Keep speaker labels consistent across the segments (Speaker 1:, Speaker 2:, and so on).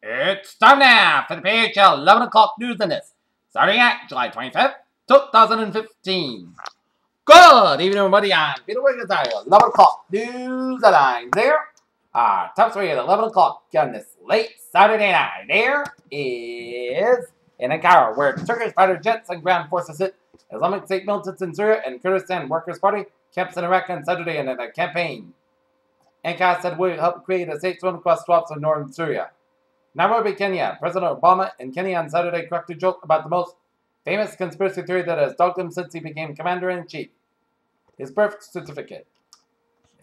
Speaker 1: It's time now for the PHL 11 o'clock news and this, starting at July 25th, 2015. Good evening, everybody. I'm Peter Wiggins. 11 o'clock news and there. Our top story at 11 o'clock on this late Saturday night. There is in Ankara, where Turkish fighter jets and ground forces hit Islamic State militants in Syria and Kurdistan Workers' Party camps in Iraq on Saturday in a campaign. Ankara said we help create a safe zone across swaths of northern Syria. Nairobi, Kenya. President Obama in Kenya on Saturday cracked a joke about the most famous conspiracy theory that has dogged him since he became commander-in-chief. His birth certificate.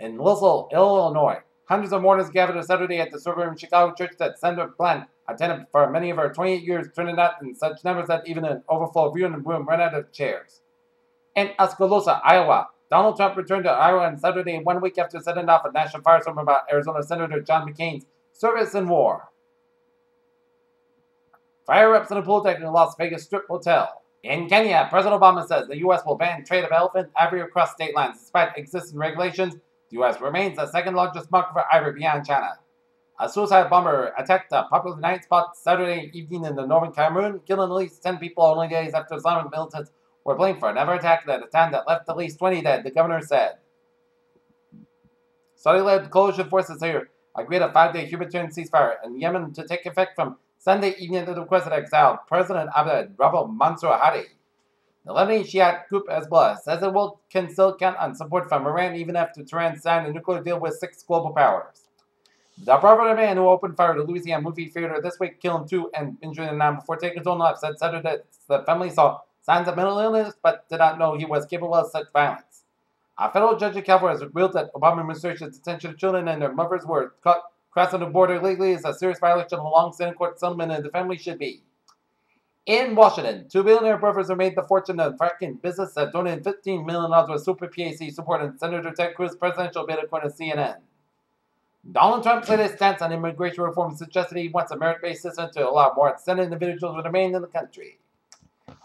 Speaker 1: In Louisville, Illinois, hundreds of mourners gathered on Saturday at the suburban Chicago church that Sandra Bland attended for many of her 28 years, turning out in such numbers that even an overflow viewing room ran out of chairs. In Oskaloosa, Iowa, Donald Trump returned to Iowa on Saturday 1 week after setting off a national firestorm about Arizona Senator John McCain's service in war. Fire erupts in a pool deck in the Las Vegas Strip Hotel. In Kenya, President Obama says the U.S. will ban trade of elephant ivory across state lines. Despite existing regulations, the U.S. remains the second largest market for ivory beyond China. A suicide bomber attacked a popular night spot Saturday evening in the northern Cameroon, killing at least 10 people only days after Islamic militants were blamed for another attack at a time that left at least 20 dead, the governor said. Saudi-led coalition forces here agreed a 5-day humanitarian ceasefire in Yemen to take effect from Sunday evening at the request of exiled President Abdel Rabbi Mansour Hadi. The Lebanese Shiite group Hezbollah says it can still count on support from Iran even after Tehran signed a nuclear deal with 6 global powers. The prominent man who opened fire at the Louisiana movie theater this week, killing 2 and injuring 9 before taking his own life, said Saturday that the family saw signs of mental illness but did not know he was capable of such violence. A federal judge in California has ruled that Obama administration's detention of children and their mothers were caught crossing the border legally is a serious violation of a long-standing court settlement, and the family should be. In Washington, 2 billionaire brothers have made the fortune of fracking business that donated $15 million with super PAC support in Senator Ted Cruz's presidential bid, according to CNN. Donald Trump said his stance on immigration reform suggested he wants a merit-based system to allow more extended individuals to remain in the country.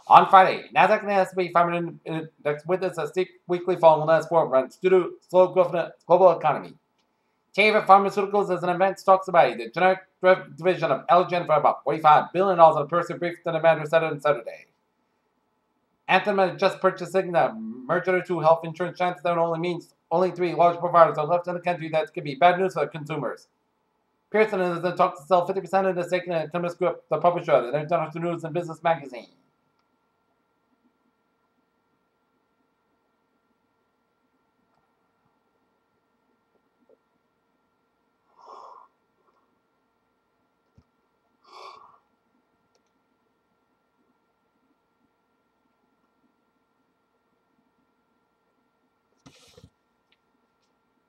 Speaker 1: On Friday, NASDAQ and S&P 500 index witnessed a steep weekly fall in the last quarter run due to slow growth in the global economy. Teva Pharmaceuticals is an advanced stocks by the generic division of Allergen for about $45 billion in a person briefed in the matter said on Saturday. Anthem is just purchasing the merger to health insurance giants that only means only 3 large providers are left in the country. That could be bad news for consumers. Pearson is in talks to sell 50% of the stake in the Economist Group, the publisher of the International News and Business magazine.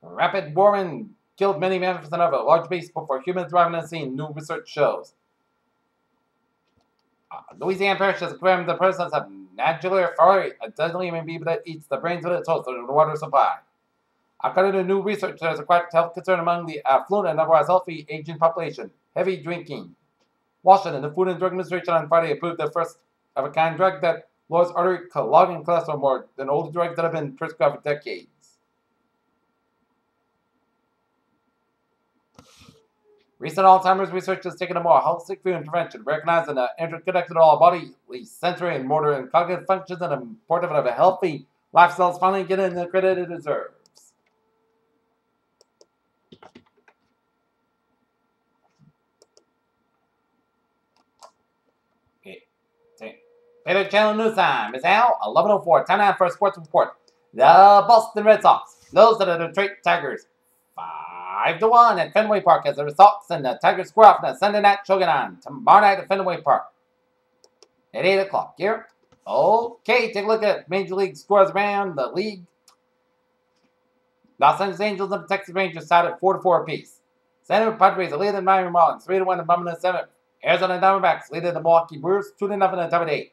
Speaker 1: Rapid warming killed many mammals and other large beasts before humans arrived on the scene, new research shows. Louisiana Parish has confirmed the presence of Nagular fluoride, a deadly amoeba that eats the brains of its host in the water supply. According to new research, there is a quite health concern among the affluent and otherwise healthy aging population. Heavy drinking. Washington, the Food and Drug Administration on Friday approved the first of a kind drug that lowers artery clogging and cholesterol more than older drugs that have been prescribed for decades. Recent Alzheimer's research has taken a more holistic view in prevention, recognizing the interconnected all bodily, sensory, and motor and cognitive functions and the importance of a healthy lifestyle is finally getting the credit it deserves. Favorite channel news time is now 11:04. Time now for a sports report. The Boston Red Sox lose to the Detroit Tigers 5-1 at Fenway Park as the Sox and the Tigers square off in the Sunday night showdown tomorrow night at Fenway Park at 8 o'clock here. Okay, take a look at Major League scores around the league. Los Angeles Angels and the Texas Rangers tied at 4-4 apiece. San Diego Padres lead the Miami Marlins 3-1 in the 7th. Arizona Diamondbacks lead the Milwaukee Brewers 2-0 in the top of the 8th.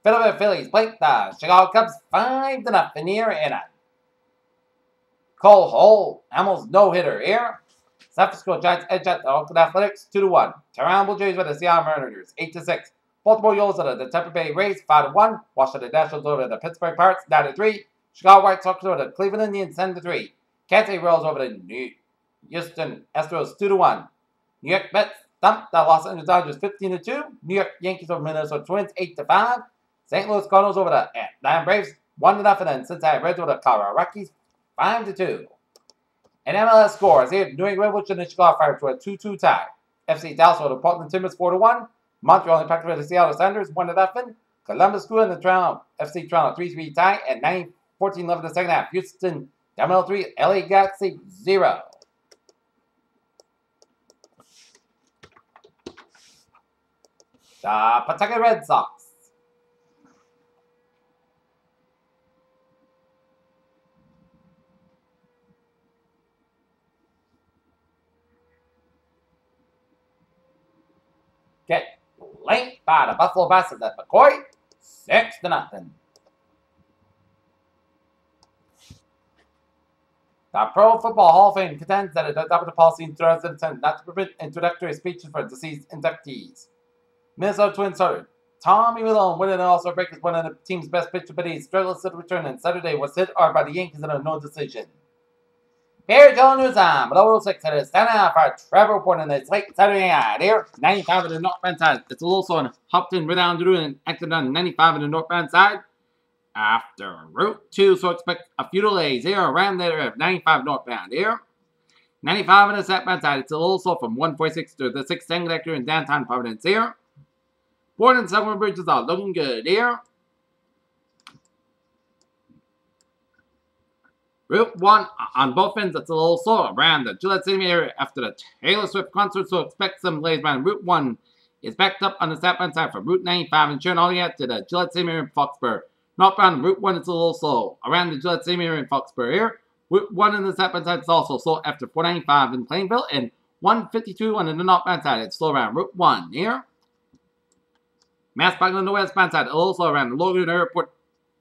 Speaker 1: Philadelphia Phillies played the Chicago Cubs 5-0 in the arena. Cole Hole, almost no-hitter here. San Francisco Giants edge at the Oakland Athletics 2-1. Toronto Blue Jays with the Seattle Mariners 8-6. Baltimore Orioles at the Tampa Bay Rays 5-1. Washington Nationals over the Pittsburgh Pirates 9-3. Chicago White Sox over the Cleveland Indians 10-3. Kansas City Royals over the Houston Astros 2-1. New York Mets thumped the Los Angeles Dodgers 15-2. New York Yankees over Minnesota Twins 8-5. St. Louis Cardinals over the Atlanta Braves 1-0. And Cincinnati Reds over the Colorado Rockies 5-2. And MLS scores here: New England Revolution and Chicago Fire to a 2-2 tie. FC Dallas over the Portland Timbers 4-1. Montreal Impact over the Seattle Sounders 1-0. Columbus Crew and the Toronto FC Toronto 3-3 tie at 9:14 left in the second half. Houston Domino 3, LA Galaxy 0. The Pawtucket Red Sox. Get blanked by the Buffalo Bastards at McCoy, 6-0. The Pro Football Hall of Fame contends that it adopted a policy in 2010 not to permit introductory speeches for deceased inductees. Minnesota Twins starter Tommy Milone winning an All-Star break as one of the team's best pitcher, but he struggled to return and Saturday was hit hard by the Yankees in a no decision. Here, Joe News on below 06 at standing out for Trevor report in this late Saturday night. Here, 95 on the northbound side. It's a little so on Hopton, right down through and acted on 95 on the northbound side. After Route 2, so expect a few delays here around there at 95 northbound here. 95 on the southbound side. It's a little slow from 146 to the 610 connector in downtown Providence here. Board and Summer bridges are looking good here. Route 1 on both ends, it's a little slow around the Gillette Stadium area after the Taylor Swift concert, so expect some delays around Route 1 is backed up on the southbound side from Route 95 and turn all the way out to the Gillette Stadium area in Foxborough. Northbound Route 1 is a little slow around the Gillette Stadium area in Foxborough here. Route 1 on the southbound side is also slow after 495 in Plainville and 152 on the northbound side. It's slow around Route 1 here. Mass parking on the westbound side, a little slow around the Logan Airport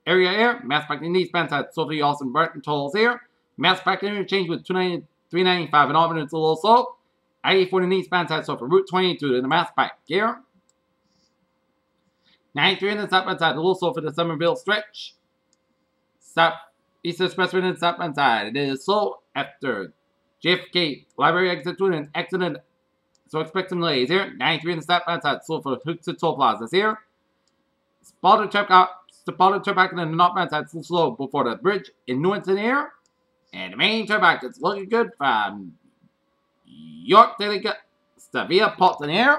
Speaker 1: area here. Mass parking on the eastbound side, Sophie Austin Burton tolls here. Mass parking interchange with 395 in Auburn, it's a little slow. I-84 on the eastbound side, so for Route 22 to the Mass Pike here. 93 on the southbound side, a little slow for the Somerville stretch. Southeast Expressway on the southbound side, it is slow after JFK Library exit 2 and an accident. So expect some delays here. 93 on the southbound side, slow for Hooks and Toll Plazas here. Spotted truck back in the northbound side, slow before the bridge in Newington here. And the main turback is looking good from York to the Stavia Paulton here.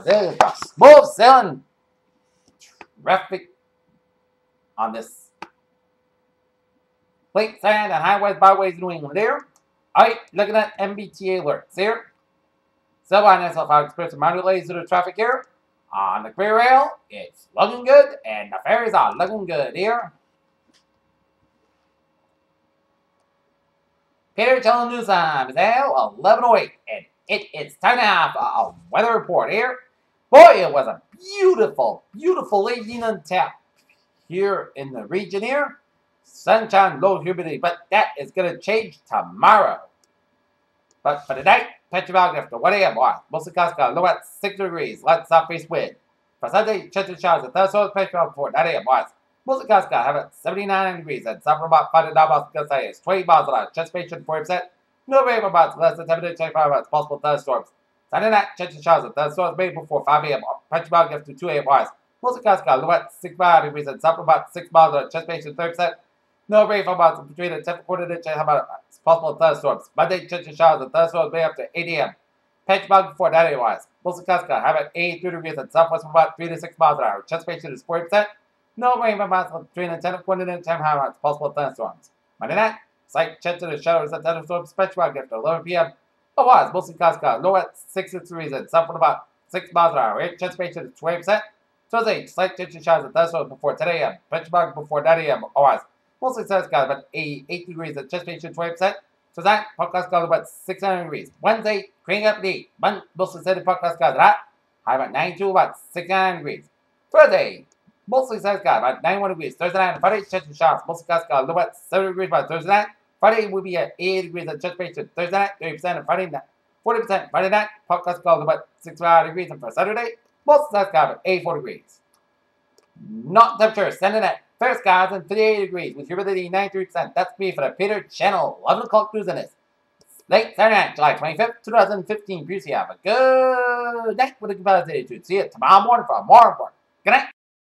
Speaker 1: This is a smooth sailing traffic on this Lake Sand and highways, byways in New England here. Alright, looking at MBTA alerts here. Subway and SL5 experiencing minor delays due to traffic here. On the Queer Rail, it's looking good, and the ferries are looking good here. Peter telling news time is now 11:08, and it's time to have a weather report here. Boy, it was a beautiful, beautiful evening on tap here in the region here. Sunshine, low humidity, but that is going to change tomorrow. But for tonight, Petrovalg after 1 a.m. Mostly Casca, low at 6 degrees, light southeast wind. For Sunday, chance showers at Thursday, Petrovalg before 9 a.m. Mostly Casca have at 79 degrees and some about 5 miles because it's 20 miles an hour. Chance patient 40%. No rain about less than 10 minutes, 25 hours. Possible thunderstorms. Sunday night, chance showers at thunderstorms made before 5 a.m. Petrovalg after 2 a.m. Mostly Casca, low at 65 degrees and some about 6 miles an hour. Chance patient 30%. No rain for about between a 10 inch and about possible thunderstorms. Monday, chance showers and thunderstorms may after 8 a.m. Petrovalg before 9 a.m. Mostly Casca have at 83 degrees and southwest about 3 to 6 miles an hour. Chance patient is 40%. No rain for about between a 10 and 10 hours. Possible thunderstorms. Monday night, slight chance of the showers and thunderstorms. Petrovalg after 11 p.m. Otherwise, mostly Casca low at 6 degrees and southwest about 6 miles an hour. Chance patient is 20%. Tuesday, slight chance of showers and thunderstorms before 10 a.m. Petrovalg before 9 a.m. Otherwise, mostly Casca about 8 degrees and chance patient 20%. So that podcast got about 600 degrees. Wednesday, cleaning up the mostly sunny podcast got that. High about 92, about 69 degrees. Thursday, mostly sunny got about 91 degrees. Thursday night and Friday, chance of showers. Mostly got about 70 degrees by Thursday night. Friday will be at 80 degrees and chance patient. Thursday night, 30% and Friday night, 40%. Friday night, podcast got about 65 degrees. And for Saturday, mostly sunny got about 84 degrees. Not temperature, Sunday night. Fair skies and 58 degrees with humidity 93%. That's me for the Peter Channel 11 o'clock news in this late Saturday night, July 25th, 2015. Previously, have a good night with a good day to see you tomorrow morning for more report. Good night.